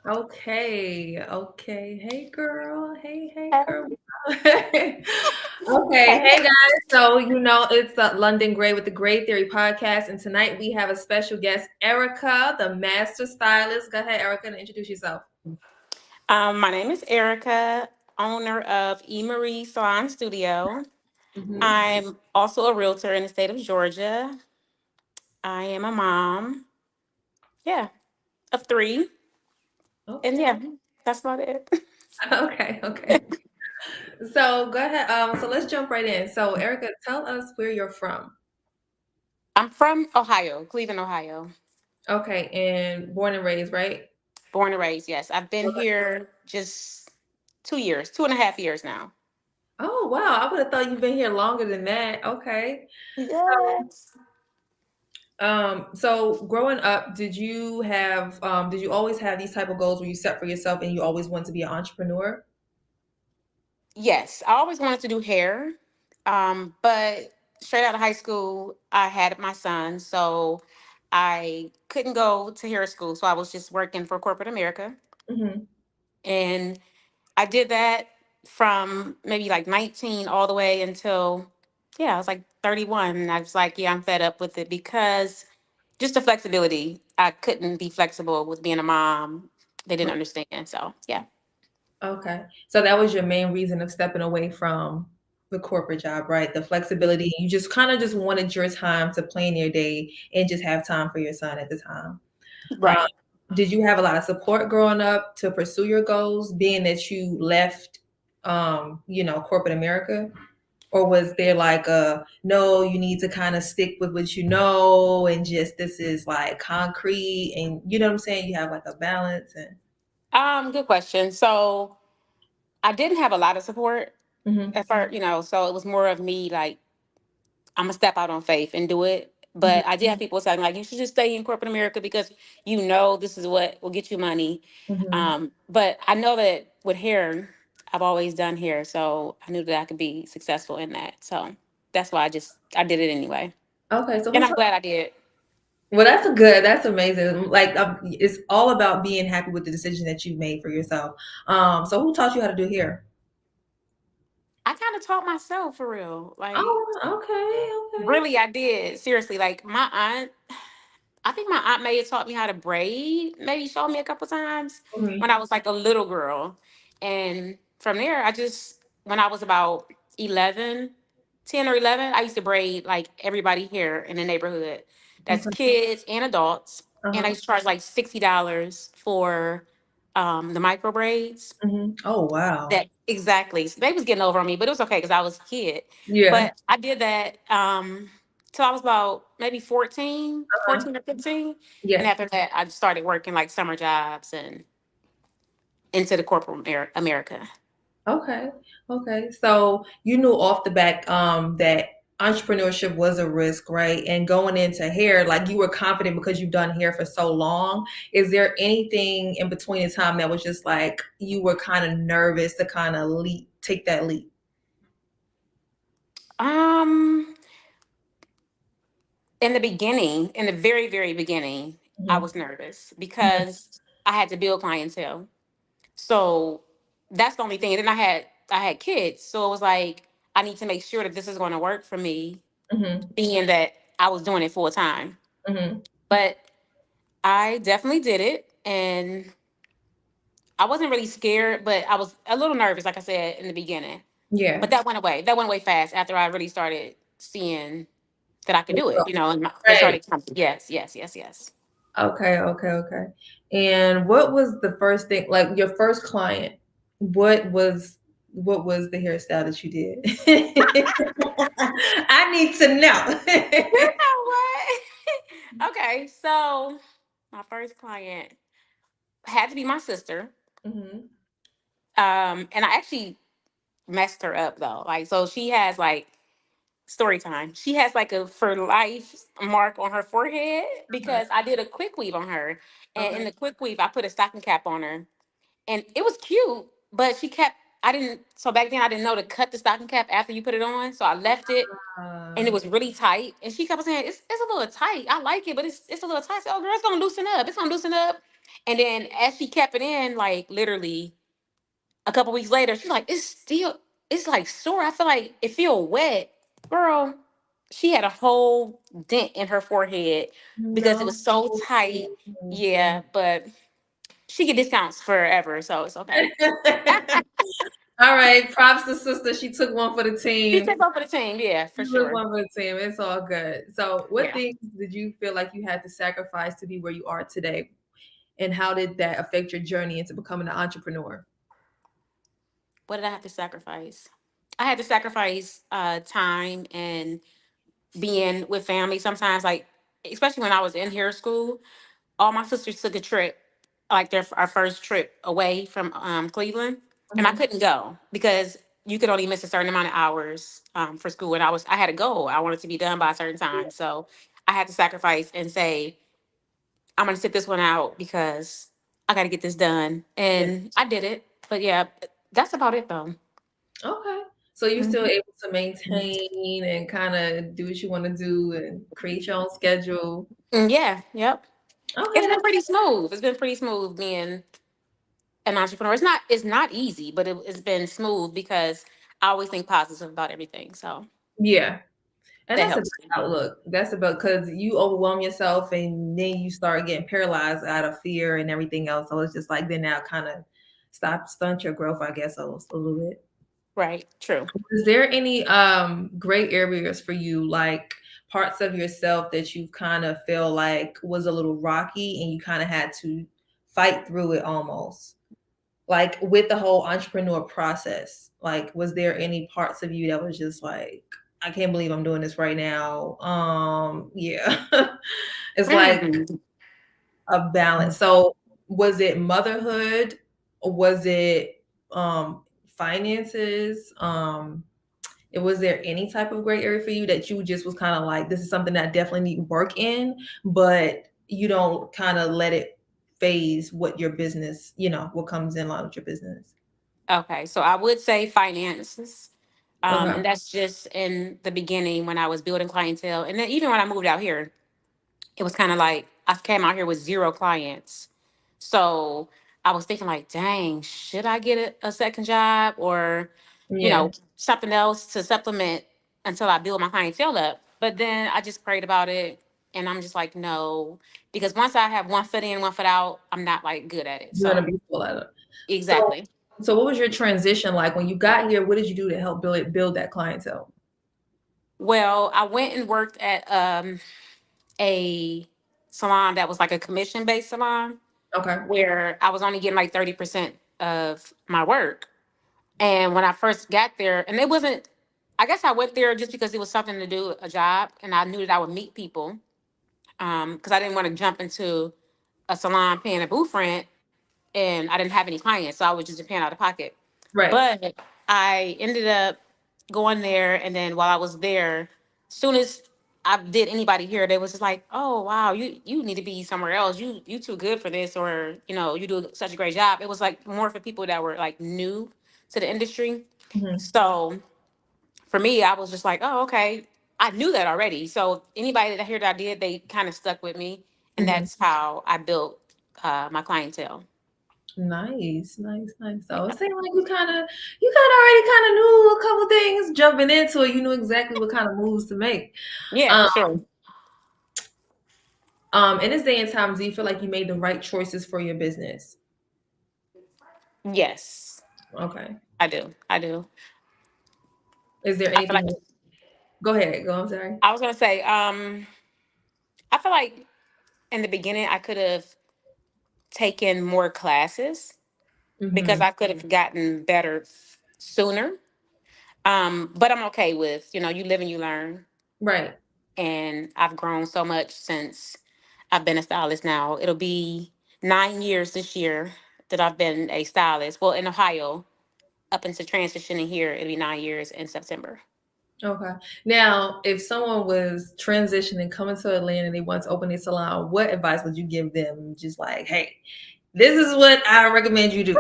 Okay. Okay. Hey, girl. Hey, hey, girl. Hey. Okay. Hey. Hey, guys. So, it's the London Gray with the Gray Theory podcast. And tonight we have a special guest, Erica, the master stylist. Go ahead, Erica, and introduce yourself. My name is Erica, owner of E. Marie Salon Studio. Hmm. I'm also a realtor in the state of Georgia. I am a mom, yeah, of three. And Okay. yeah, that's about it. Okay. Okay. So, go ahead. So let's jump right in. So, Erica, tell us where you're from. I'm from Ohio, Cleveland, Ohio. Okay. And born and raised, right? Born and raised, yes. I've been here just 2 years, 2.5 years now. Oh, wow. I would have thought you've been here longer than that. Okay. Yes. So growing up, did you always have these type of goals where you set for yourself and you always want to be an entrepreneur? Yes, I always wanted to do hair, but straight out of high school, I had my son, so I couldn't go to hair school. So I was just working for corporate America, Hmm. and I did that from maybe like 19 all the way until yeah, I was like 31, and I was like, yeah, I'm fed up with it because just the flexibility. I couldn't be flexible with being a mom. They didn't understand, so yeah. Okay. So that was your main reason of stepping away from the corporate job, right? The flexibility. You just kind of just wanted your time to plan your day and just have time for your son at the time. Um, Right. did you have a lot of support growing up to pursue your goals, being that you left, corporate America? Or was there like a no, you need to kind of stick with what you know and just this is like concrete and you know what I'm saying? You have like a balance and Good question. So I didn't have a lot of support hmm at first, so it was more of me like, I'm gonna step out on faith and do it. hmm But I did have people saying like, you should just stay in corporate America because this is what will get you money. hmm But I know that with hair, I've always done hair, so I knew that I could be successful in that. So that's why I did it anyway, Okay, so and who I'm taught glad I did. well that's good, that's amazing. Like it's all about being happy with the decision that you made for yourself. So who taught you how to do hair? I kind of taught myself for real, like Oh, okay, really, I did seriously. Like my aunt. I think my aunt may have taught me how to braid, maybe showed me a couple times okay. when I was like a little girl. And from there, when I was about 11, 10 or 11, I used to braid like everybody here in the neighborhood. That's Okay. kids and adults. And I Uh-huh. used to charge like $60 for the micro braids. Oh wow. That exactly. So they was getting over on me, but it was okay because I was a kid. Yeah. But I did that till I was about maybe 14, Uh-huh. 14 or 15. And Yeah. after that, I started working like summer jobs and into the corporate America. Okay. Okay. So you knew off the back that entrepreneurship was a risk, right? And going into hair, like you were confident because you've done hair for so long. Is there anything in between the time that was just like you were kind of nervous to kind of take that leap? Um, in the beginning, in the very, very beginning, I Mhm. was nervous because I had to build clientele. So that's the only thing. And then I had kids. So it was like I need to make sure that this is going to work for me, Mhm. being that I was doing it full time. Mhm. But I definitely did it, and I wasn't really scared, but I was a little nervous, like I said in the beginning. But Yeah. that went away. That went away fast after I really started seeing that I could do it. And they Right. started coming. Yes, yes, yes, yes. Okay, okay, okay. And what was the first thing, like your first client? What was what was the hairstyle that you did? I need to You know. know what? Okay, so my first client had to be my sister. Hmm. And I actually messed her up though. Like, so she has like story time. She has like a for life mark on her forehead Okay. because I did a quick weave on her. And Okay. in the quick weave, I put a stocking cap on her. And it was cute, but I didn't, so back then I didn't know to cut the stocking cap after you put it on. So I left it and it Uh, was really tight. And she kept saying, it's a little tight. I like it, but it's a little tight. I said, oh, girl, it's going to loosen up. It's going to loosen up. And then as she kept it in, like literally a couple weeks later, she's like, it's like sore. I feel like it feel wet. Girl, she had a whole dent in her forehead because it No. was so tight. Yeah, but she get discounts forever, so it's okay. All right, props to sister. She took one for the She team. took over the team, yeah, for She took sure. one for the team. It's all good. So, what Yeah. things did you feel like you had to sacrifice to be where you are today? And how did that affect your journey into becoming an entrepreneur? What did I have to sacrifice? I had to sacrifice time and being with family sometimes, like especially when I was in hair school. All my sisters took a trip, like our first trip away from Cleveland, and I Mhm. couldn't go because you could only miss a certain amount of hours for school, and I had a goal. I wanted to be done by a certain time, so I had to sacrifice and say I'm gonna sit this one out because I got to get this done, Yeah. and I did it. But yeah, that's about it though. Okay. So you're still Mhm. able to maintain and kind of do what you want to do and create your own schedule. Yeah, yep. It's Okay, been that's pretty smooth. It's been pretty smooth being an entrepreneur. It's not easy, but it's been smooth because I always think positive about everything. So yeah. And that that's a helps. great outlook. That's about because you overwhelm yourself and then you start getting paralyzed out of fear and everything else. So it's just like then now kind of stunt your growth, I guess, a little bit. Right. True. Is there any gray areas for you, like parts of yourself that you kind of feel like was a little rocky and you kind of had to fight through it almost? Like with the whole entrepreneur process, like was there any parts of you that was just like, I can't believe I'm doing this right now? Yeah. It's like Mhm. a balance. So was it motherhood? Or was it finances? Was there any type of gray area for you that you just was kind of like, this is something that I definitely need work in, but you don't kind of let it phase what your business, what comes in line with your business? Okay. So I would say finances. Okay. And that's just in the beginning when I was building clientele. And then even when I moved out here, it was kind of like I came out here with zero clients. So I was thinking like, dang, should I get a second job or, Yeah. something else to supplement until I build my clientele up? But then I just prayed about it and I'm just like, no, because once I have one foot in, one foot out, I'm not like good at it. You're gonna So be full of it. So exactly. so what was your transition like when you got here? What did you do to help build that clientele? Well, I went and worked at a salon that was like a commission based salon Okay. where I was only getting like 30% of my work. And when I first got there, and it wasn't, I guess I went there just because it was something to do, a job, and I knew that I would meet people. Because I didn't want to jump into a salon paying a booth rent, and I didn't have any clients, so I was just paying out of pocket. Right. But I ended up going there, and then while I was there, soon as I did anybody here, they was just like, "Oh wow, you need to be somewhere else. You too good for this, or you do such a great job." It was like more for people that were like new to the industry. Mhm. So for me, I was just like, "Oh okay." I knew that already. So anybody that here that I did, they kind of stuck with me, and Mhm. that's how I built my clientele. Nice, nice, nice. So it Yeah, seemed like you kind of already kind of knew a couple things jumping into it. You knew exactly what kind of moves to make. yeah, Um, for sure. in this day and time, do you feel like you made the right choices for your business? Yes, Okay. I do. I do. Is there I feel like anything? Go ahead. Go. I'm sorry. I was gonna say, I feel like in the beginning I could have taken more classes because Hmm. I could have gotten better sooner. But I'm okay with, you live and you learn. Right. And I've grown so much since I've been a stylist now. It'll be 9 years this year that I've been a stylist. Well, in Ohio, up into transitioning here, it'll be 9 years in September. Okay. Now, if someone was transitioning, coming to Atlanta, and they want to open a salon, what advice would you give them? Just like, hey, this is what I recommend you do.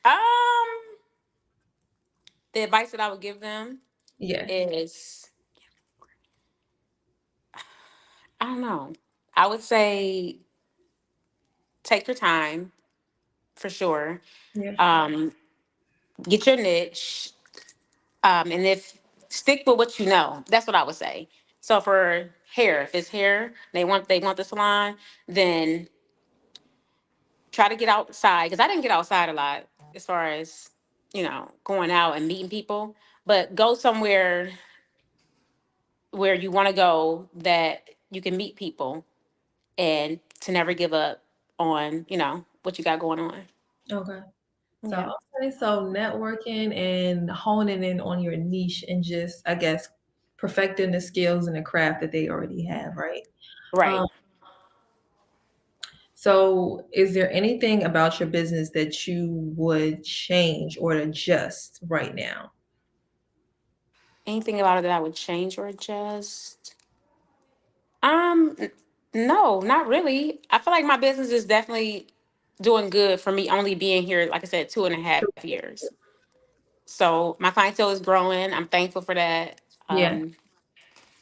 Um, the advice that I would give them Yeah. is, I don't know. I would say take your time for sure. Yeah. Um, get your niche, and if stick with what you know. That's what I would say. So for hair, if it's hair, they want the salon, then try to get outside because I didn't get outside a lot as far as going out and meeting people. But go somewhere where you want to go that you can meet people and to never give up on what you got going on. Okay. So, Yeah. okay, so networking and honing in on your niche and just, I guess, perfecting the skills and the craft that they already have, right? Um, Right. so is there anything about your business that you would change or adjust right now? Anything about it that I would change or adjust? N- no, not really. I feel like my business is definitely doing good for me only being here, like I said, 2.5 years. So my clientele is growing. I'm thankful for that. Yeah.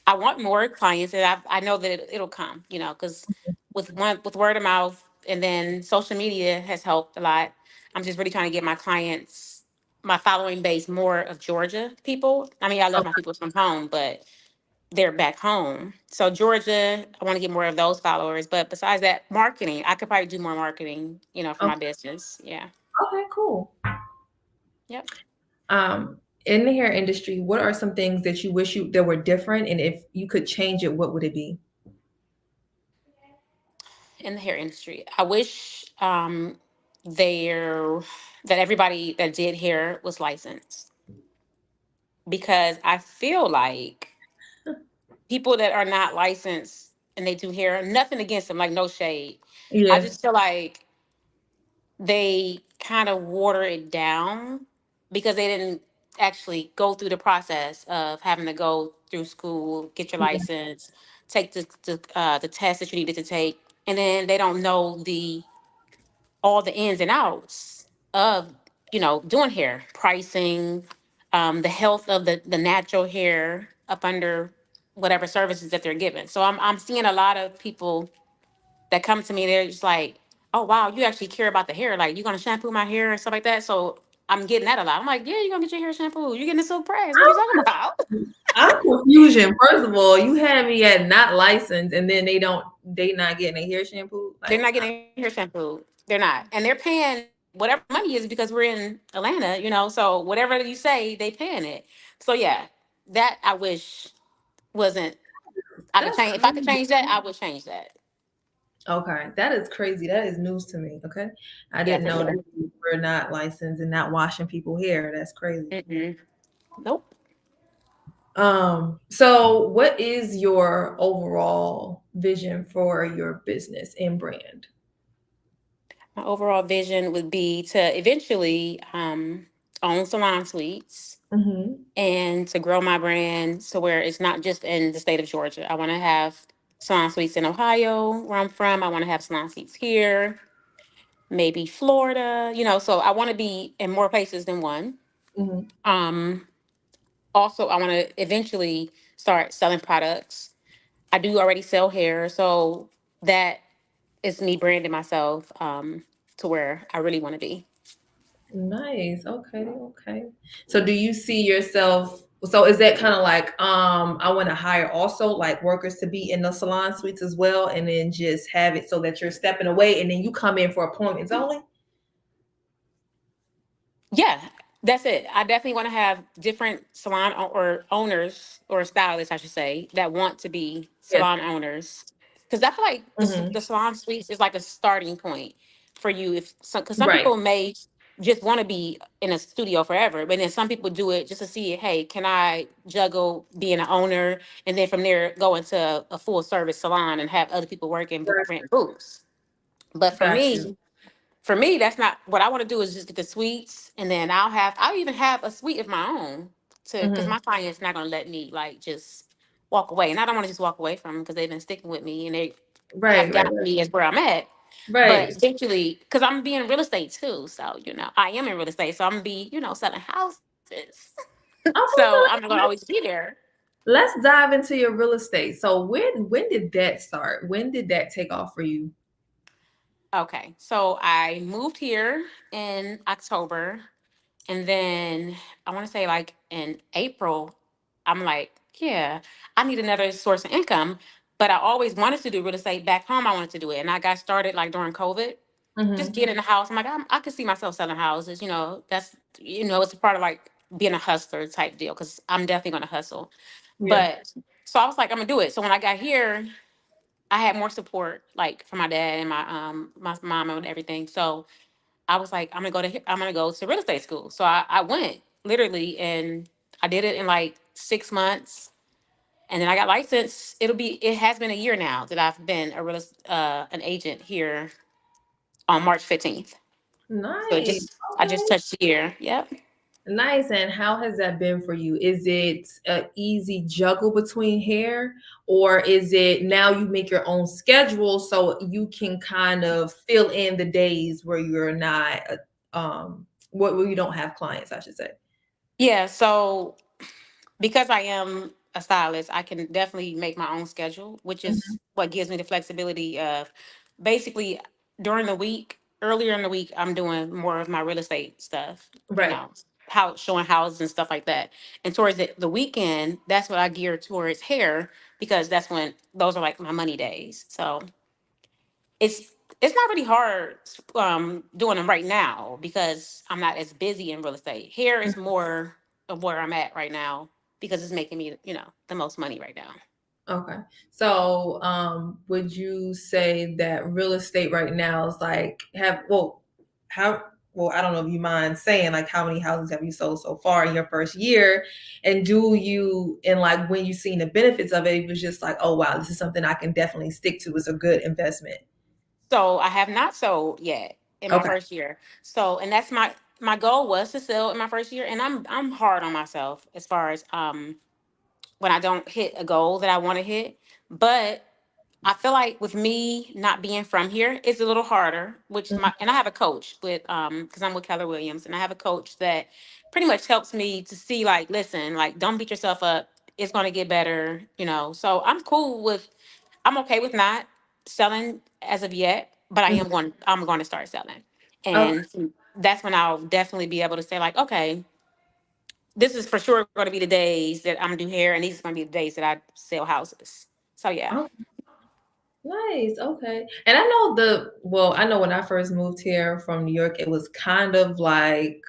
I want more clients, and I know that it'll come. Because with word of mouth, and then social media has helped a lot. I'm just really trying to get my clients, my following base, more of Georgia people. I mean, I love my Okay. people from home, but they're back home. So Georgia, I want to get more of those followers. But besides that, marketing, I could probably do more marketing, for my Okay. business. Yeah. Okay, cool. Yep. In the hair industry, what are some things that you wish you that were different, and if you could change it, what would it be? In the hair industry, I wish there that everybody that did hair was licensed, because I feel like people that are not licensed and they do hair, nothing against them, like no shade. I Yeah. just feel like they kind of water it down because they didn't actually go through the process of having to go through school, get your Yeah. license, take the test that you needed to take, and then they don't know the all the ins and outs of doing hair, pricing, the health of the natural hair up under whatever services that they're given. So I'm seeing a lot of people that come to me, they're just like, oh wow, you actually care about the hair. Like, you're gonna shampoo my hair and stuff like that. So I'm getting that a lot. I'm like, yeah, you're gonna get your hair shampoo. You're getting a silk press. What you talking about? I'm confusion. First of all, you had me at not licensed, and then they not getting a hair shampoo. They're Like, not getting hair shampoo. They're not. And they're paying whatever money is because we're in Atlanta, so whatever you say, they paying it. So yeah, that I wish wasn't I could that's change. If I could crazy. change that, I would change that. Okay, that is crazy. That is news to me. Okay, I Yeah, didn't for know sure. that you were not licensed and not washing people hair. That's crazy. Mm-mm. Nope. So what is your overall vision for your business and brand? My overall vision would be to eventually own salon suites Mm-hmm. and to grow my brand to where it's not just in the state of Georgia. I want to have salon suites in Ohio, where I'm from. I want to have salon suites here, maybe Florida, so I want to be in more places than one. Mm-hmm. Um, Also, I want to eventually start selling products. I do already sell hair, so that is me branding myself to where I really want to be. Nice. Okay. Okay. So do you see yourself? So is that kind of like I want to hire also like workers to be in the salon suites as well, and then just have it so that you're stepping away and then you come in for appointments only? Yeah, that's it. I definitely want to have different or owners, or stylists, I should say, that want to be Yes. salon owners. Because I feel like Hmm. the salon suites is like a starting point for you. Because some Right. people may just want to be in a studio forever, but then some people do it just to see, hey, can I juggle being an owner, and then from there go into a full service salon and have other people working, rent booths. But Got you. for me, that's not what I want to do. Is just get the suites, and then I'll even have a suite of my own, to because Hmm. my client's not gonna let me like just walk away, and I don't want to just walk away from them because they've been sticking with me and they have Right. Right. gotten me as where I'm at. But Right. eventually, because I'm being real estate too, so I am in real estate, so I'm gonna be selling houses. Okay. So I'm not gonna always be there. Let's dive into your real estate. So when did that start? When did that take off for you? Okay, so I moved here in October, and then I want to say like in April, I'm like, yeah, I need another source of income. But I always wanted to do real estate back home. I wanted to do it, and I got started like during COVID. Just Hmm. get in the house. I'm like, I could see myself selling houses. That's it's a part of like being a hustler type deal because I'm definitely gonna hustle. Yeah. But so I was like, I'm gonna do it. So when I got here, I had more support like from my dad and my mom and everything. So I was like, I'm gonna go to real estate school. So I went literally, and I did it in like 6 months, and then I got licensed. It has been a year now that I've been an agent here on March 15th. So Nice. I just Okay. touched a year. Yep. Nice. And how has that been for you? Is it an easy juggle between hair, or is it now you make your own schedule so you can kind of fill in the days where you're not, where you don't have clients, I should say? Yeah. So because I am a stylist, I can definitely make my own schedule, which Mhm. is what gives me the flexibility of basically during the week, earlier in the week, I'm doing more of my real estate stuff, Right. how showing houses and stuff like that. And towards the weekend, that's what I gear towards hair because that's when those are like my money days. So it's it's not really hard doing them right now because I'm not as busy in real estate. Hair is more of where I'm at right now because it's making me, the most money right now. Okay. So, would you say that real estate right now is like how well, I don't know if you mind saying like how many houses have you sold so far in your first year? And do you and like when you seen the benefits of it, it was just like, oh wow, this is something I can definitely stick to. It's a good investment. So I have not sold yet in my Okay. first year. So and that's my goal was to sell in my first year, and I'm hard on myself as far as when I don't hit a goal that I want to hit. But I feel like with me not being from here, it's a little harder. And I have a coach because I'm with Keller Williams, and I have a coach that pretty much helps me to see like, listen, like don't beat yourself up. It's gonna get better. So I'm okay with not selling as of yet, but Mhm. I'm going to start selling, Okay. and that's when I'll definitely be able to say like, okay, this is for sure going to be the days that I'm gonna do hair, and these are going to be the days that I sell houses. So yeah. Nice. Okay. And I know when I first moved here from New York, it was kind of like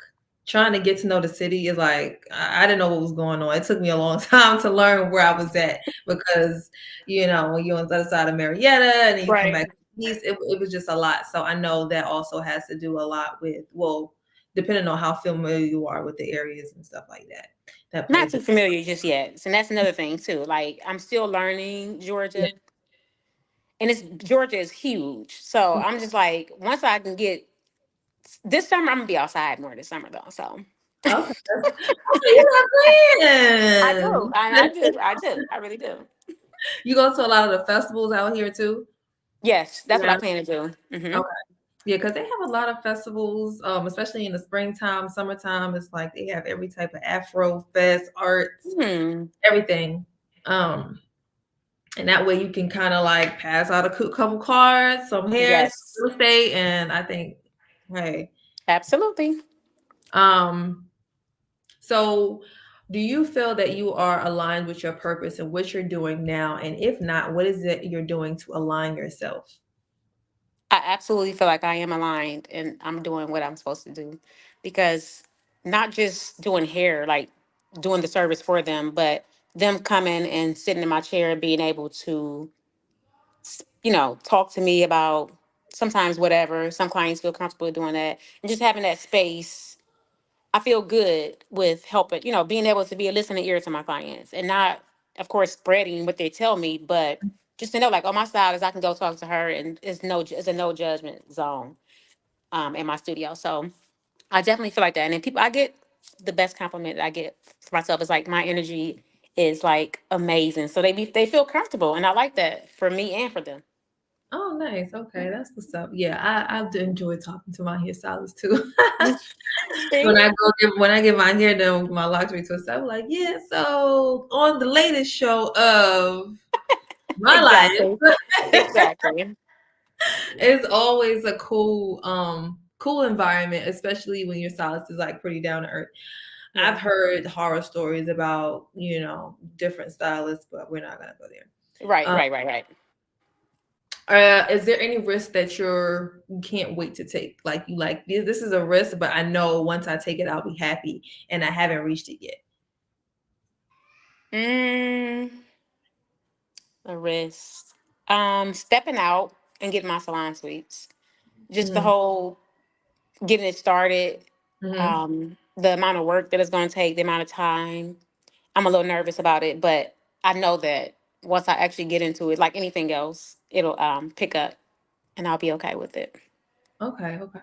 trying to get to know the city is like I didn't know what was going on. It took me a long time to learn where I was at because when you're on the other side of Marietta and then you come Right. back east, it was just a lot. So I know that also has to do a lot with depending on how familiar you are with the areas and stuff like that. That Not plays a too familiar just yet. And that's another thing too. Like I'm still learning yeah. Georgia, and it's Georgia is huge. So I'm just like, once I can get this summer, I'm gonna be outside more this summer though. So Okay. Okay, you're not I do. playing. I really do. You go to a lot of the festivals out here too? Yes, that's what I Yeah. plan to do. Okay. Yeah, because they have a lot of festivals, especially in the springtime, summertime. It's like they have every type of Afro fest, arts, Hmm. everything. Um, and that way you can kind of like pass out a couple cards, some hair, some Yes, real estate, and I think, hey, absolutely. um, so do you feel that you are aligned with your purpose and what you're doing now? And if not, what is it you're doing to align yourself? I absolutely feel like I am aligned and I'm doing what I'm supposed to do because not just doing hair, like doing the service for them, but them coming and sitting in my chair, being able to, talk to me about sometimes whatever. Some clients feel comfortable doing that, and just having that space. I feel good with helping, being able to be a listening ear to my clients and not, of course, spreading what they tell me, but just to know, like, oh, my stylist, I can go talk to her, and it's a no judgment zone in my studio. So I definitely feel like that. And then I get the best compliment that I get for myself is like my energy is like amazing. So they feel comfortable, and I like that for me and for them. Oh, nice. Okay, that's what's up. Yeah, I do enjoy talking to my hairstylist too. See? When I get my hair done with my locks retwisted, I'm like, yeah. So on the latest show of my Exactly. life, Exactly. It's always a cool environment, especially when your stylist is like pretty down to earth. I've Yeah. heard horror stories about, different stylists, but we're not gonna go there. Right, Um, right, right, right. is there any risk that you can't wait to take? Like you like this is a risk, but I know once I take it, I'll be happy, and I haven't reached it yet. Mm, a risk. Stepping out and getting my salon suites. Just the Hmm. whole getting it started, Hmm. the amount of work that it's going to take, the amount of time. I'm a little nervous about it, but I know that once I actually get into it, like anything else, it'll pick up and I'll be okay with it. Okay, okay.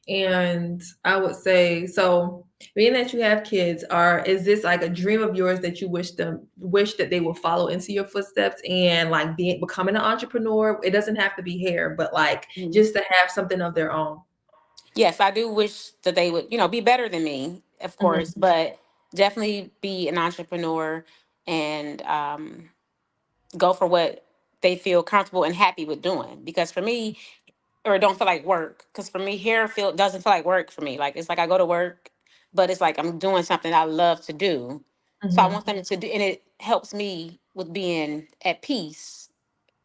And I would say, so being that you have kids, is this like a dream of yours that you wish that they will follow into your footsteps and like becoming an entrepreneur? It doesn't have to be hair, but like Mhm. just to have something of their own. Yes, I do wish that they would, be better than me, of Hmm. course, but definitely be an entrepreneur and go for what they feel comfortable and happy with doing. Because for me, or don't feel like work. Because for me, hair feel doesn't feel like work for me. Like it's like I go to work, but it's like I'm doing something I love to do. So I Hmm. want them to do, and it helps me with being at peace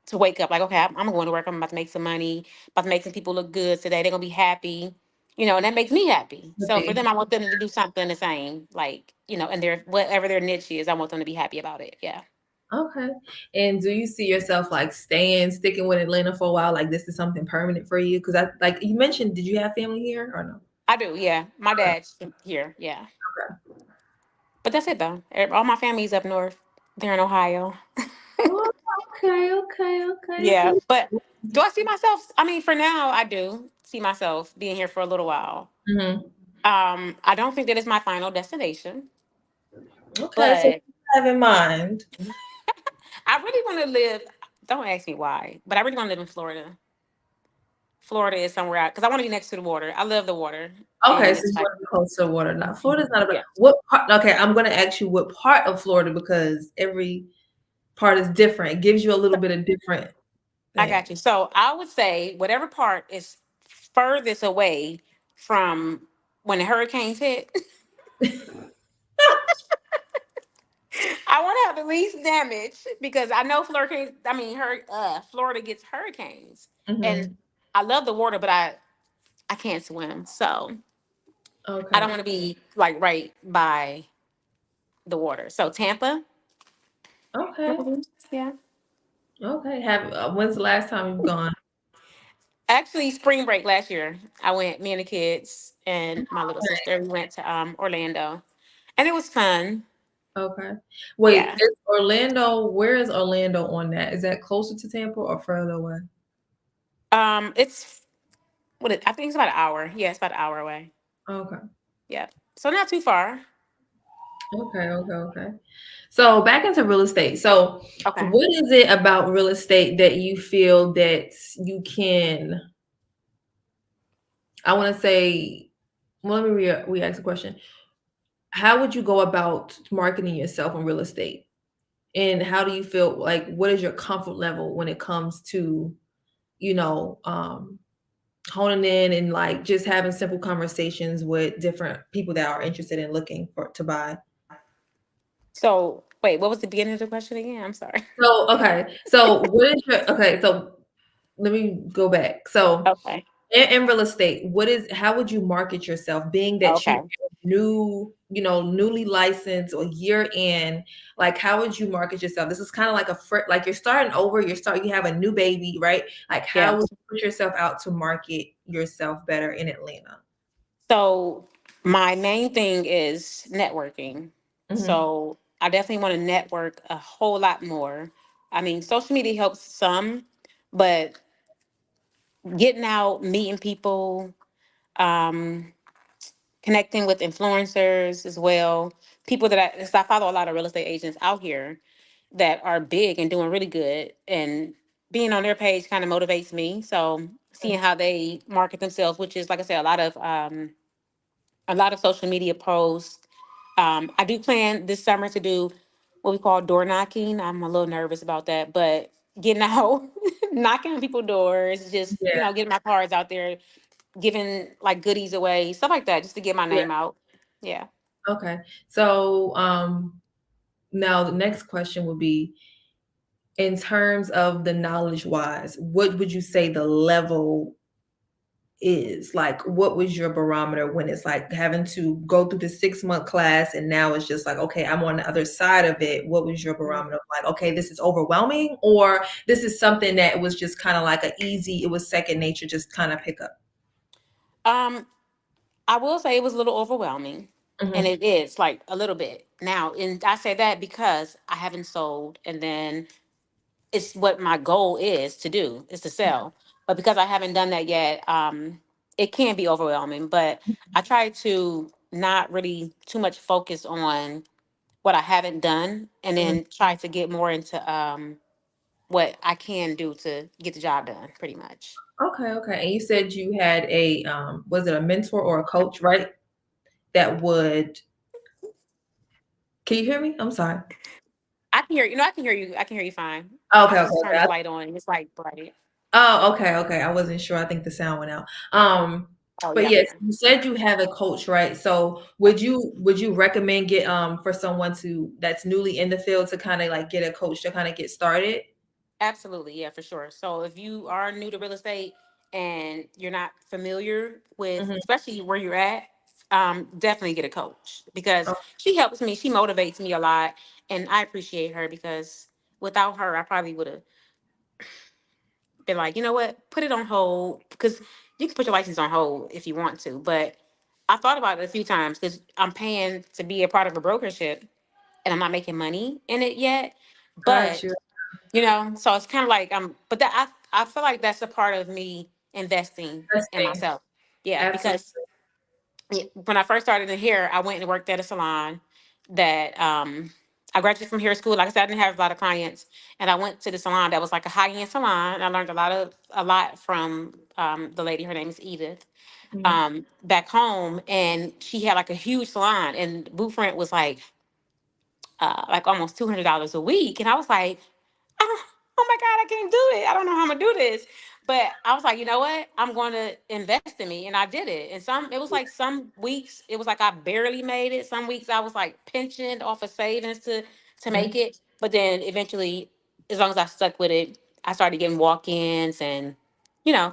to wake up like, okay, I'm going to work. I'm about to make some money, about to make some people look good today. They're gonna be happy, and that makes me happy. So for them, I want them to do something the same, like and their whatever their niche is, I want them to be happy about it. Yeah, Okay. And do you see yourself like sticking with Atlanta for a while? Like this is something permanent for you? Because I like you mentioned, did you have family here or no? I do. Yeah, my Okay. dad's here. Yeah, but that's it though. All my family's up north. They're in Ohio. Oh, okay, okay, okay. Yeah, So, but do I see myself? I mean, for now, I do see myself being here for a little while. mhm. I don't think that it's my final destination, Okay, so but have in mind. I really want to live. Don't ask me why, but I really want to live in Florida. Florida is somewhere out because I want to be next to the water. I love the water, Okay, and so it's you like, want to be close to the water. Not Florida's not about yeah, what part, okay, I'm gonna ask you what part of Florida because every part is different. It gives you a little bit of different I thing. got you. So I would say whatever part is furthest away from when the hurricanes hit, I want to have the least damage because I know hurricanes. I mean, Florida gets hurricanes, and Hmm. I love the water, but I can't swim, so I don't Okay. want to be like right by the water. So Tampa, Okay. maybe. Yeah. Okay. Have when's the last time you've gone? Actually, spring break last year, I went. Me and the kids and my little sister. We went to Orlando, and it was fun. Okay. Wait, Yeah. is Orlando, where is Orlando on that? Is that closer to Tampa or further away? It's I think it's about an hour. Yeah, it's about an hour away. Okay. Yeah. So not too far. Okay, okay, okay. So back into real estate. So Okay. what is it about real estate that you feel that you can, I want to say, well, let me re-ask the question. How would you go about marketing yourself in real estate? And how do you feel like what is your comfort level when it comes to, you know, honing in and like just having simple conversations with different people that are interested in looking for to buy? So wait, what was the beginning of the question again? I'm sorry. So okay. So what is your okay, so let me go back. So Okay. in real estate, how would you market yourself being that you Okay. are newly licensed or year in, like how would you market yourself? This is kind of like like you're starting over, you have a new baby, right? Like Yeah. how would you put yourself out to market yourself better in Atlanta? So my main thing is networking. Hmm. So I definitely want to network a whole lot more. I mean, social media helps some, but getting out, meeting people, um, connecting with influencers as well. People that 'cause I follow a lot of real estate agents out here that are big and doing really good. And being on their page kind of motivates me. So seeing how they market themselves, which is like I said, a lot of social media posts. I do plan this summer to do what we call door knocking. I'm a little nervous about that, but getting out, knocking on people's doors, just, Yeah. getting my cards out there, giving like goodies away, stuff like that, just to get my Yeah. name out. Yeah. Okay. So, now the next question would be, in terms of the knowledge wise, what would you say the level is? Like, what was your barometer when it's like having to go through the 6 month class and now it's just like, okay, I'm on the other side of it. What was your Mhm. barometer? Like, okay, this is overwhelming, or this is something that was just kind of like a easy, it was second nature, just kind of pick up. Um, I will say it was a little overwhelming, and Hmm. it is like a little bit now. And I say that because I haven't sold, and then it's what my goal is to do is to sell. But because I haven't done that yet, it can be overwhelming. But I try to not really too much focus on what I haven't done, and Hmm. then try to get more into what I can do to get the job done. Pretty much. Okay, okay. And you said you had a was it a mentor or a coach, right? That would, can you hear me? I'm sorry. I can hear you. No, I can hear you. I can hear you fine. I Okay, okay, just turned this okay. light on. And it's like bright. Oh, okay, okay. I wasn't sure. I think the sound went out. Oh But yeah, I'm yes, here. you said you have a coach, right? So would you recommend get for someone to that's newly in the field to kind of like get a coach to kind of get started? Absolutely, yeah, for sure. So if you are new to real estate and you're not familiar with, Hmm. especially where you're at, definitely get a coach because Oh, she helps me. She motivates me a lot, and I appreciate her because without her, I probably would have been like, you know what, put it on hold because you can put your license on hold if you want to. But I thought about it a few times because I'm paying to be a part of a brokership and I'm not making money in it yet. got But you. so it's kind of like but that I feel like that's a part of me investing That's in thing. myself. Yeah, Absolutely. because when I first started in here, I went and worked at a salon that I graduated from hair school. Like I said, I didn't have a lot of clients, and I went to the salon that was like a high end salon. I learned a lot from the lady. Her name is Edith. Hmm. Back home, and she had like a huge salon, and booth rent was like almost $200 a week, and I was like, oh, oh my God, I can't do it. I don't know how I'm gonna do this. But I was like, you know what? I'm going to invest in me. And I did it. And it was like some weeks, it was like I barely made it. Some weeks I was like pensioned off of savings to Hmm. make it. But then eventually, as long as I stuck with it, I started getting walk-ins and,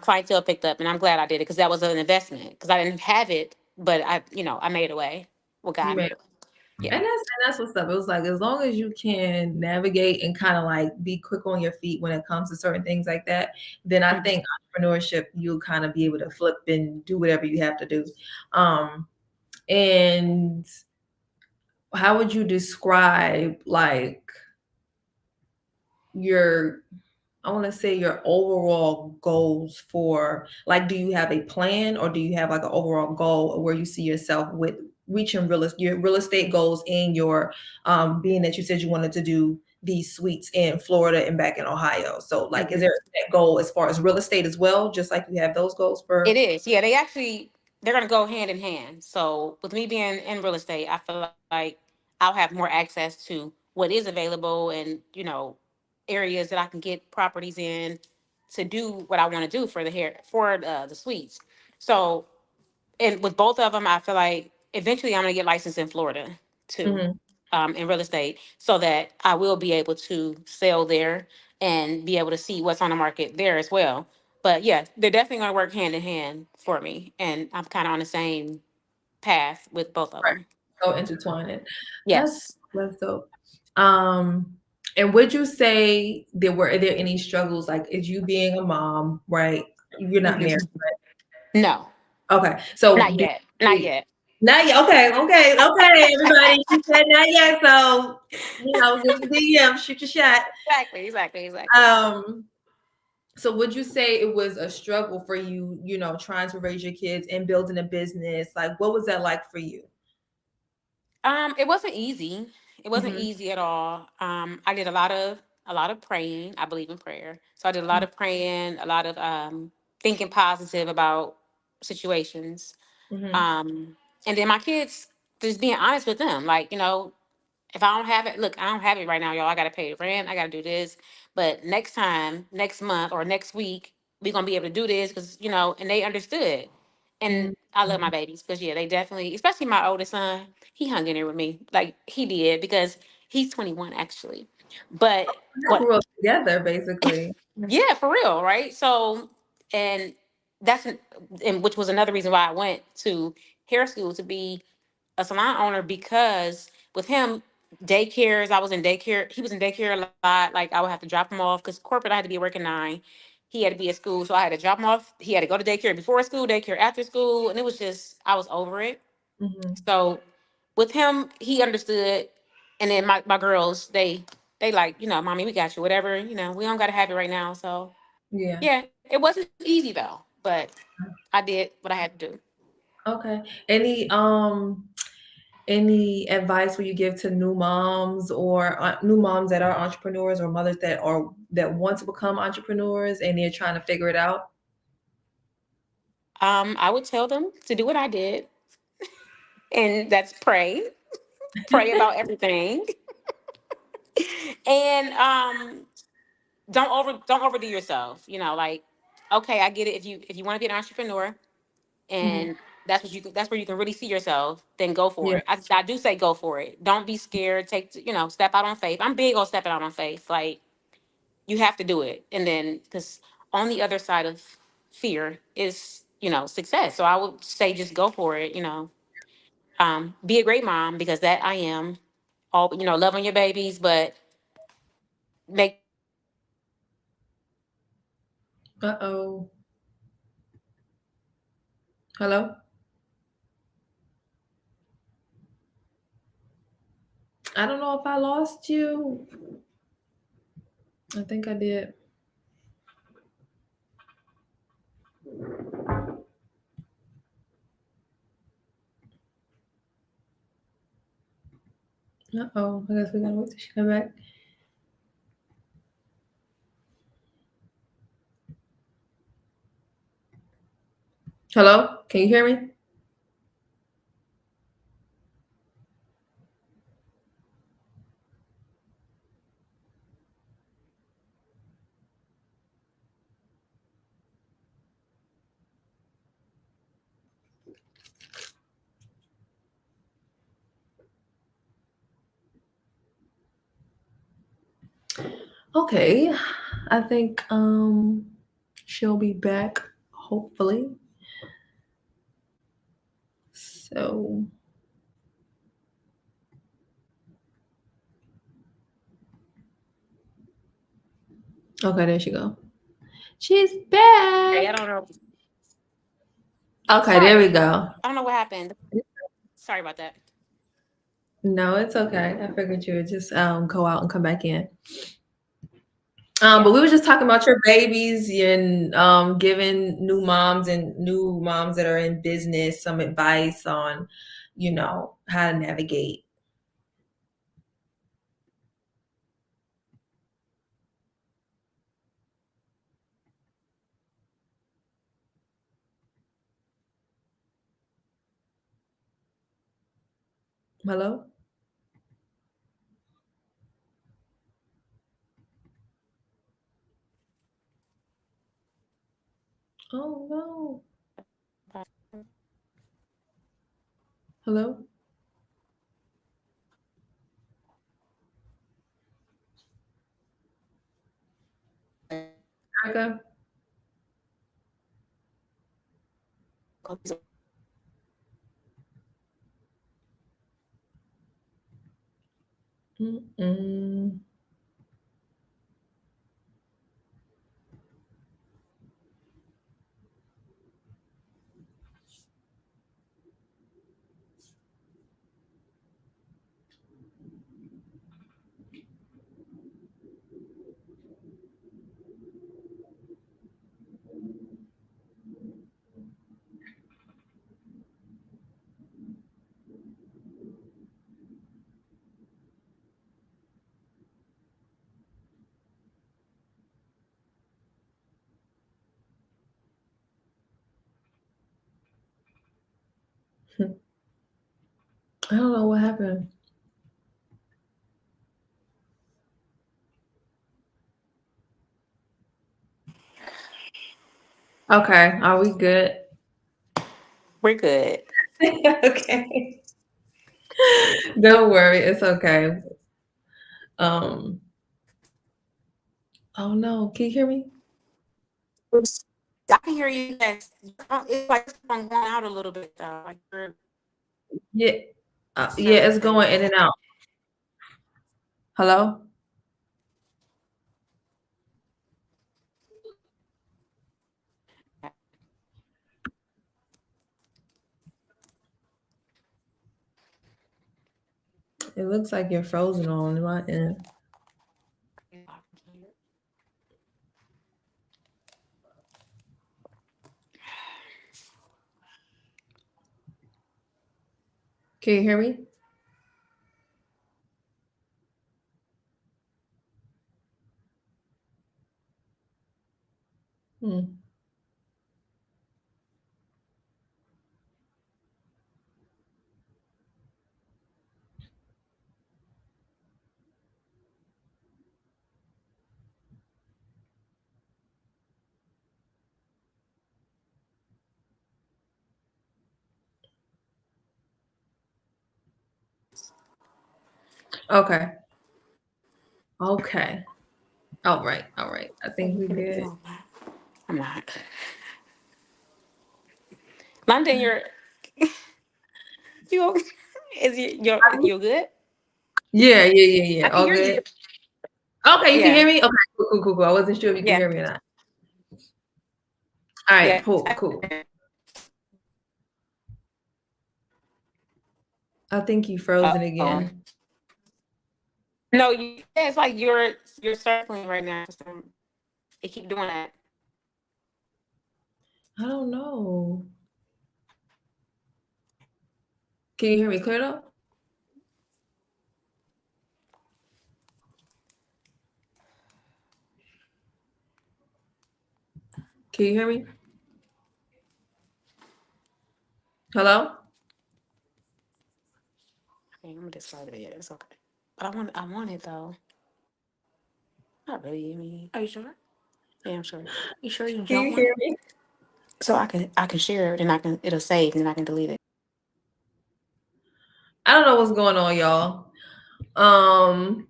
clientele picked up. And I'm glad I did it because that was an investment because I didn't have it, but I made a way. Well, You God may, made a way. Yeah. and that's what's up. It was like as long as you can navigate and kind of like be quick on your feet when it comes to certain things like that, then I Mhm. think entrepreneurship you'll kind of be able to flip and do whatever you have to do. Um, and how would you describe like your, I want to say your overall goals for, like, do you have a plan or do you have like an overall goal of where you see yourself with reaching your real estate goals in your being that you said you wanted to do these suites in Florida and back in Ohio. So like is Mhm. there a set goal as far as real estate as well, just like you have those goals It for. is. Yeah, they're gonna go hand in hand. So with me being in real estate, I feel like I'll have more access to what is available and, areas that I can get properties in to do what I want to do for the suites. So and with both of them, I feel like eventually I'm gonna get licensed in Florida too, Mhm. in real estate, so that I will be able to sell there and be able to see what's on the market there as well. But yeah, they're definitely gonna work hand in hand for me, and I'm kind of on the same path with both of Right. them. So intertwined. That's Yes. that's dope. Um, and would you say are there any struggles, like is you being a mom, right? You're not married. Mhm. No, Okay. So not yet. Not yet. not yet. Okay, okay, okay, everybody. She said not yet, so give the DM, shoot your shot. Exactly. Exactly. Exactly. Um, so would you say it was a struggle for you, trying to raise your kids and building a business? Like what was that like for you? It wasn't easy. It wasn't Hmm. easy at all. I did a lot of praying. I believe in prayer, so I did a lot of praying, a lot of thinking positive about situations. Hmm. Um, and then my kids, just being honest with them, like, If I don't have it, look, I don't have it right now, y'all. I gotta pay rent. I gotta do this. But next time, next month or next week, we're gonna be able to do this because and they understood. And Mhm. I love my babies because yeah, they definitely, especially my oldest son, he hung in there with me like he did because he's 21 actually. But I what? grew up together, basically. Yeah, for real, right? So, and that's and which was another reason why I went to hair school to be a salon owner because with him, daycares, I was in daycare. He was in daycare a lot. Like I would have to drop him off because corporate, I had to be working 9. He had to be at school, so I had to drop him off. He had to go to daycare before school, daycare after school, and it was just I was over it. Hmm. So with him, he understood, and then my girls, they like mommy, we got you, whatever. We don't got to have it right now. So Yeah. yeah, it wasn't easy though, but I did what I had to do. Okay. Any advice will you give to new moms or new moms that are entrepreneurs or mothers that want to become entrepreneurs and they're trying to figure it out? I would tell them to do what I did, and that's pray about everything, and don't overdo yourself. Like okay, I get it. If you want to be an entrepreneur Mhm. and that's where you can really see yourself, then go for Yeah. it. I do say go for it. Don't be scared. Step out on faith. I'm big on stepping out on faith. Like you have to do it, and then because on the other side of fear is success. So I would say just go for it. Be a great mom because that I am. All love on your babies, but make sure that you take care of yourself and Uh-oh. yeah. Hello? I don't know if I lost you. I think I did. Uh-oh. I guess we gotta wait till she come back. Hello? Can you hear me? Okay. I think she'll be back, hopefully. So okay, there she go. She's Okay, I back. don't know. Okay, there we Sorry, go. I don't know what happened. Sorry about that. No, it's okay. I figured you would just go out and come back in. Yeah. But we were just talking about your babies and giving new moms that are in business some advice on, how to navigate. Hello? Oh no. Hello? Erica? Mm-mm. I don't know what happened. Okay, are we good? We're good. Okay. Don't worry, it's okay. Um, oh no, can you hear me? Oops. I can hear you. Yes, it's like it's going out a little bit though. Like Yeah. it's Yeah, not it's working. going in and out. Hello? It looks like you're frozen on my end. Can you hear me? Hmm. Okay. Okay. All right. All right. I think we good. No, I'm not. London, you is you're good? Yeah, yeah, yeah, I yeah. can All hear you. good. Okay, you can Yeah, hear me? Okay, cool, cool, cool, cool. I wasn't sure if you could yeah, hear me or not. All right, yes. cool, cool. I think you frozen Oh again. no, yeah, it's like you're circling right now. They keep doing that. I don't know. Can you hear me clear though? Can you hear me? Hello? Okay, I'm gonna discard it. Yeah, it's okay. But I want it though. Not really. I mean, are you sure? Yeah, I'm sure. You sure you Can don't you want hear it? me? So I can share it and it'll save and I can delete it. I don't know what's going on, y'all. Um,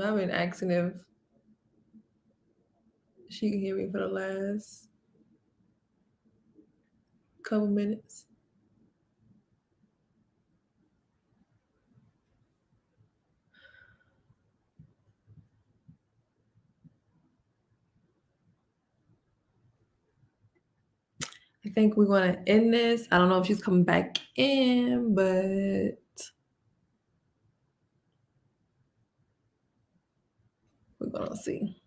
I've been asking if she can hear me for the last couple minutes. I think we're gonna end this. I don't know if she's coming back in, but we're gonna see.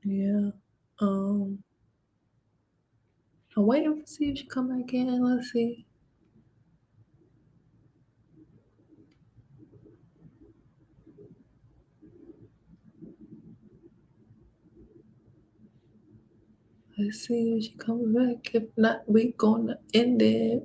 Yeah. Um, I'm waiting to see if she come back in. Let's see. Let's see if she comes back. If not, we gonna end it.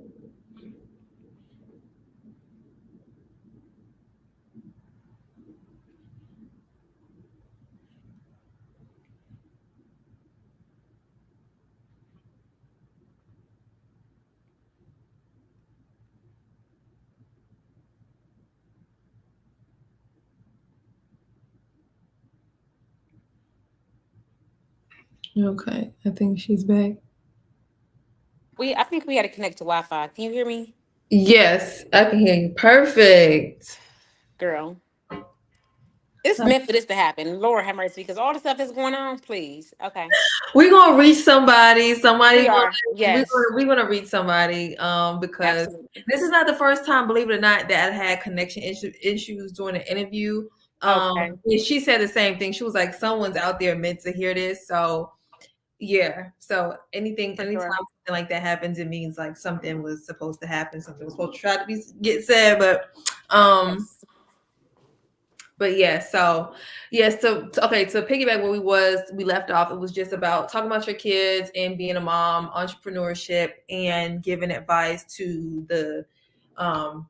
Okay, I think she's back. I think we had to connect to Wi-Fi. Can you hear me, Yes, I can hear you. Perfect. girl? It's meant for this to happen. Lord have mercy, because all the stuff that's going on. Please, okay. We're gonna reach somebody. Somebody We gonna are. Yes, we're gonna reach somebody. Because absolutely. this is not the first time, believe it or not, that I had connection issues during the interview. Okay, And she said the same thing. She was like, "Someone's out there meant to hear this." So yeah. So for anytime sure. something like that happens, it means like something was supposed to happen. Something was supposed to try to get said. Um, Yes. but yeah, so yeah, okay, to piggyback where we left off, it was just about talking about your kids and being a mom, entrepreneurship, and giving advice to the um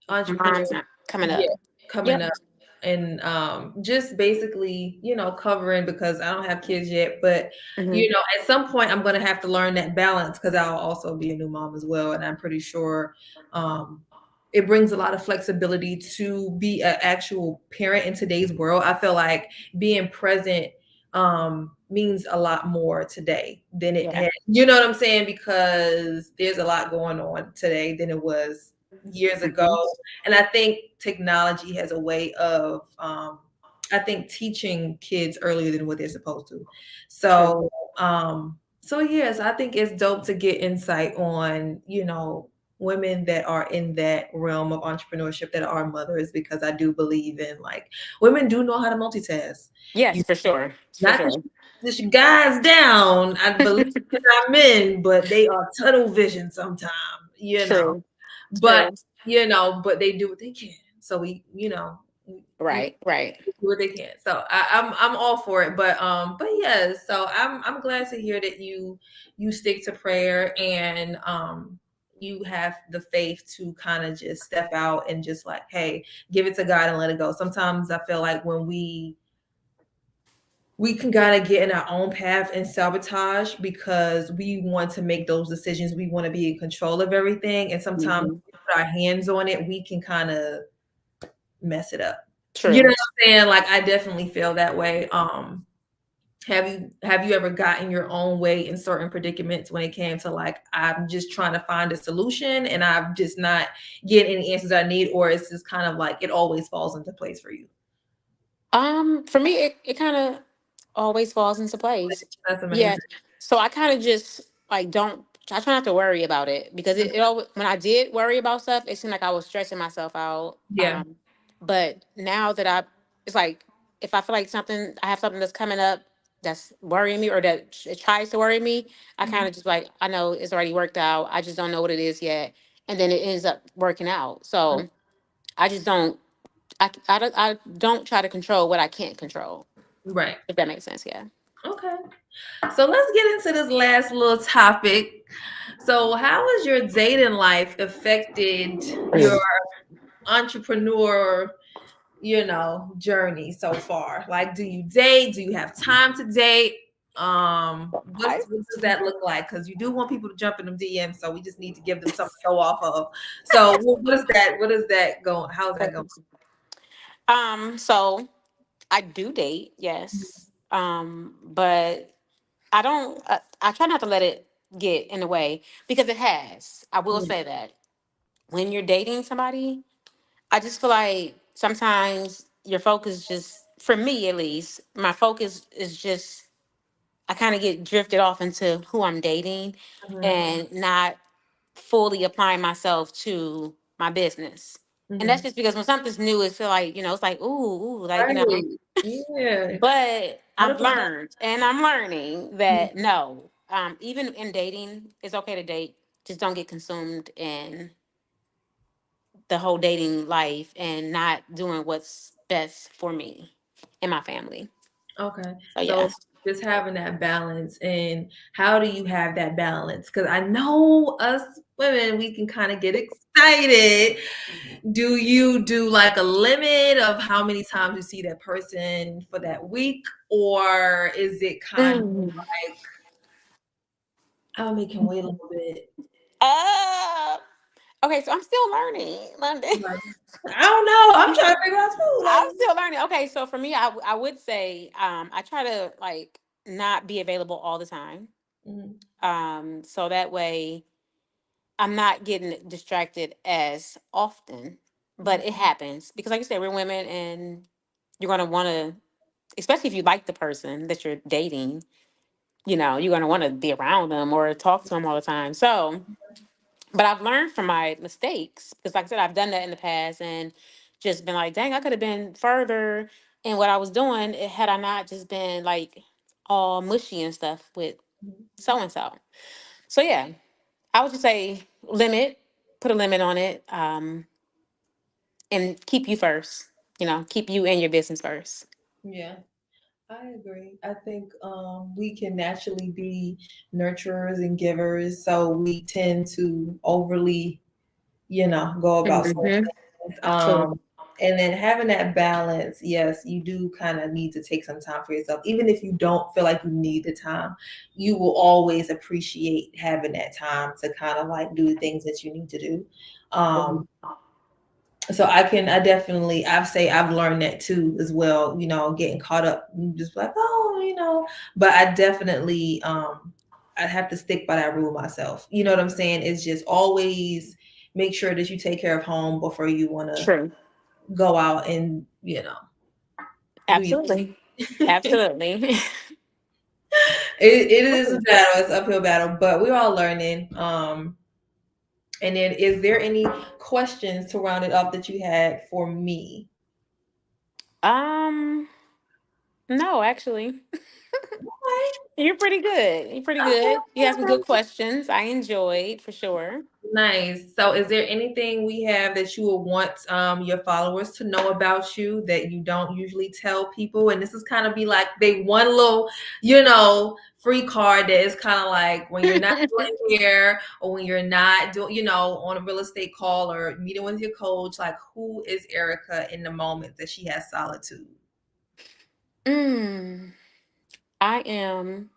entrepreneur, Mom's not coming yeah, up. coming Yep. up, and just basically, covering, because I don't have kids yet, but Hmm. at some point I'm going to have to learn that balance, because I'll also be a new mom as well, and I'm pretty sure um it brings a lot of flexibility to be an actual parent in today's world. I feel like being present means a lot more today than it Yeah. had. You know what I'm saying? Because there's a lot going on today than it was years ago. Hmm. And I think technology has a way of I think teaching kids earlier than what they're supposed to. True. So yes, I think it's dope to get insight on, women that are in that realm of entrepreneurship that are mothers, because I do believe in, like, women do know how to multitask. Yes, You for sure. For Not to sure. push guys down, I believe in our men, but they are tunnel vision sometimes, True. but True. but they do what they can. So we Right. Right. do what they can. So I'm all for it. But yeah, so I'm glad to hear that you stick to prayer, and you have the faith to kind of just step out and just, like, hey, give it to God and let it go. Sometimes I feel like when we can kind of get in our own path and sabotage, because we want to make those decisions. We want to be in control of everything. And sometimes Hmm. we put our hands on it, we can kind of mess it up. You know True. what I'm saying? Like, I definitely feel that way. Have you ever gotten your own way in certain predicaments when it came to, like, I'm just trying to find a solution and I'm just not getting any answers I need, or it's just kind of like it always falls into place for you? For me, it kind of always falls into place. That's Yeah. amazing. So I kind of just like don't. I try not to worry about it because it always, when I did worry about stuff, it seemed like I was stressing myself out. Yeah. But now that it's like if I feel like I have something that's coming up that's worrying me or that it tries to worry me, I kind Mhm. of just like I know it's already worked out. I just don't know what it is yet, and then it ends up working out. So I just don't. I don't try to control what I can't control. Right. If that makes sense, yeah. Okay. So let's get into this last little topic. So, how has your dating life affected your entrepreneur, journey so far? Like, do you date? Do you have time to date? I What does that look like? Because you do want people to jump in them DMs, so we just need to give them something to go off of. So, what is that? What is that going? How's that going? so I do date, yes. But I don't I try not to let it get in the way because it has. I will Mhm. say that. When you're dating somebody, I just feel like sometimes your focus just for me at least, my focus is just I kind of get drifted off into who I'm dating Mhm. and not fully applying myself to my business. And that's Mhm. just because when something's new, it's feel like, it's like, ooh, like, Right. Yeah. but Gotta I've put that. learned and I'm learning Mhm. that no, even in dating, it's okay to date. Just don't get consumed in the whole dating life and not doing what's best for me and my family. Okay. So yeah. So just having that balance, and how do you have that balance? Because I know us women, we can kind of get excited. Do you do like a limit of how many times you see that person for that week? Or is it kind of Mm. like, I'll make him wait a little bit? Uh, okay, so I'm still learning, London. Like, I don't know. I'm trying to figure out too. I'm Like, still learning. Okay, so for me, I would say I try to like not be available all the time. mhm, So that way I'm not getting distracted as often. mhm, But it happens because, like you said, we're women, and you're gonna want to, especially if you like the person that you're dating. You're gonna want to be around them or talk to them all the time. So, but I've learned from my mistakes because, like I said, I've done that in the past and just been like, dang, I could have been further in what I was doing had I not just been like all mushy and stuff with mhm. so and so. So yeah, I would just say put a limit on it, and keep you first. keep you and your business first. Yeah. I agree. I think we can naturally be nurturers and givers, so we tend to overly, go about certain Hmm. things. True. And then having that balance, yes, you do kind of need to take some time for yourself. Even if you don't feel like you need the time, you will always appreciate having that time to kind of like do the things that you need to do. Um, Mhm. so I definitely, I've say I've learned that too as well, getting caught up and just like, oh, but I definitely, I have to stick by that rule myself. You know what I'm saying? It's just always make sure that you take care of home before you want to True. go out and, do you. Absolutely. Absolutely. It is a battle. It's an uphill battle, but we're all learning. And then is there any questions to round it up that you had for me? um, no, actually. Okay. You're pretty good. You're pretty Okay. good. You have some good Okay. questions. I enjoyed for sure. Nice. So, is there anything we have that you would want your followers to know about you that you don't usually tell people? And this is kind of be like they one little, free card that is kind of like when you're not doing hair or when you're not doing, on a real estate call or meeting with your coach, like who is Erica in the moment that she has solitude? mm, I am.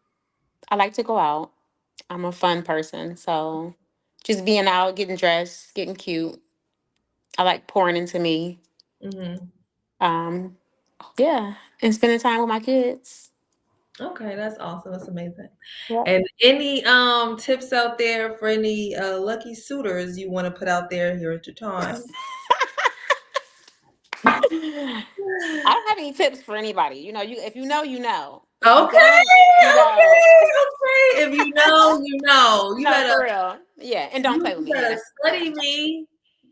I like to go out. I'm a fun person, so just being out, getting dressed, getting cute. I like pouring into me. Hmm. Um, yeah, and spending time with my kids. Okay, that's awesome. That's amazing. Yep. And any tips out there for any lucky suitors you want to put out there here at your time? I don't have any tips for anybody. You if you know, you know. If you Okay, don't, you don't. okay. If you know, you know. You No, better for real. Yeah, and don't play with you me better either. study me.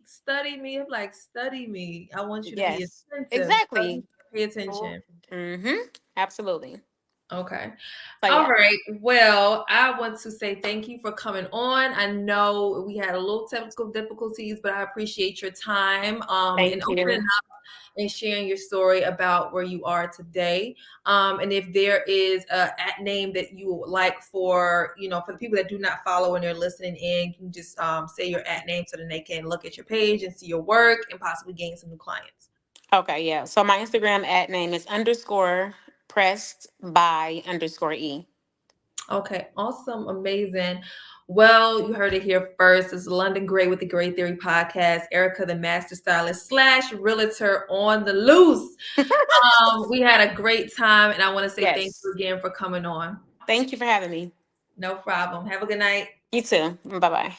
Study me. I'm like, study me. I want you to be Yes, attentive. Study, exactly. pay attention. Mm-hmm. Absolutely. Okay. So All yeah. right. Well, I want to say thank you for coming on. I know we had a little technical difficulties, but I appreciate your time and Thank opening you. and sharing your story about where you are today. And if there is a at name that you would like for, for the people that do not follow and they're listening in, you can just say your at name so then they can look at your page and see your work and possibly gain some new clients. Okay, yeah. So my Instagram at name is underscore pressed by underscore E. Okay, awesome, amazing. Well, you heard it here first. It's London Gray with the Gray Theory podcast. Erica, the master stylist slash realtor on the loose. We had a great time, and I want to say thank you Yes. again for coming on. Thank you for having me. No problem. Have a good night. You too. Bye bye.